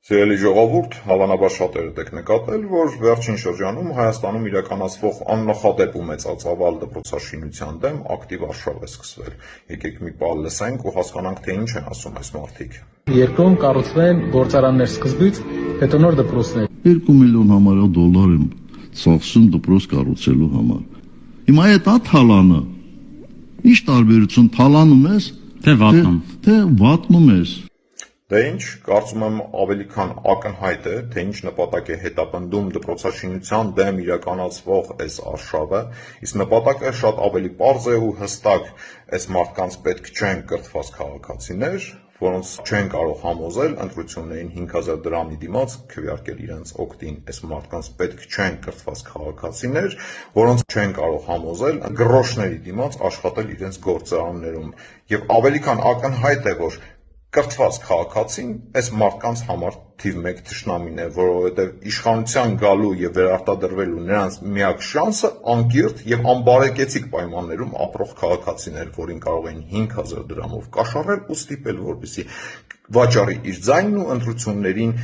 Սիրելի ժողովուրդ, հավանաբար շատերդ եք նկատել, որ վերջին շրջանում Հայաստանում իրականացվող աննախադեպ ու մեծածավալ դպրոցաշինության դեմ ակտիվ արշավ է սկսվել։ Եկեք մի պահ լսենք ու հասկանանք, թե ինչ են ասում այս մարդիկ։ Երկրում կառուցվեն գործարաններ սկզբից, հետո նոր դպրոցներ։ 2 միլիոն համարյա դոլար եմ ծախսում դպրոց կառուցելու համար։ Հիմա այդ թալանը, ի՞նչ տարբերություն թալանում ես, թե վատնում ես։ Դե ինչ, կարծում եմ ավելի քան ակնհայտ է, թե ինչ նպատակ է հետապնդում դպրոցաշինության դեմ իրականացվող այս արշավը, իսկ նպատակը շատ ավելի պարզ է ու հստակ, այս մարդկանց պետք չեն կրթված քաղաքացիներ, որոնց չեն կարող համոզել ընտրություններին 5000 դրամի դիմաց քվեարկել իրենց օգտին, այս մարդկանց պետք չեն կրթված քաղաքացիներ, որոնց չեն կարող համոզել գրոշների դիմաց աշխատել իրենց գործարաններում, եւ ավելի քան ակնհայտ է, որ կրթված քաղաքացին այս մարդկանց համար թիվ 1 թշնամին է, որովհետև իշխանության գալու եւ վերարտադրվելու նրանց միակ շանսը անկիրթ եւ անբարեկեցիկ պայմաններում ապրող քաղաքացիներ, որին կարող են 5000 դրամով կաշառել ու ստիպել, որպեսզի վաճառի իր ձայնն ու ընտրություններին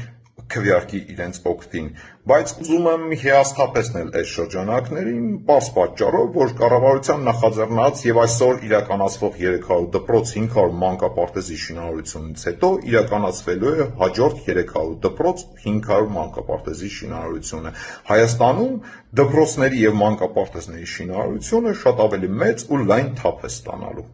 քվեարկի իրենց օգտին, բայց ուզում եմ հիասթափեցնել այս շրջանակներին պարզ պատճառով, որ կառավարության նախաձեռնած եւ այսօր իրականացվող 300 դպրոց 500 մանկապարտեզի շինարարությունից հետո իրականացվելու է հաջորդ 300 դպրոց 500 մանկապարտեզի շինարարությունը։ Հայաստանում դպրոցների եւ մանկապարտեզների շինարարությունը շատ ավելի մեծ ու լայն թափ է ստանալու։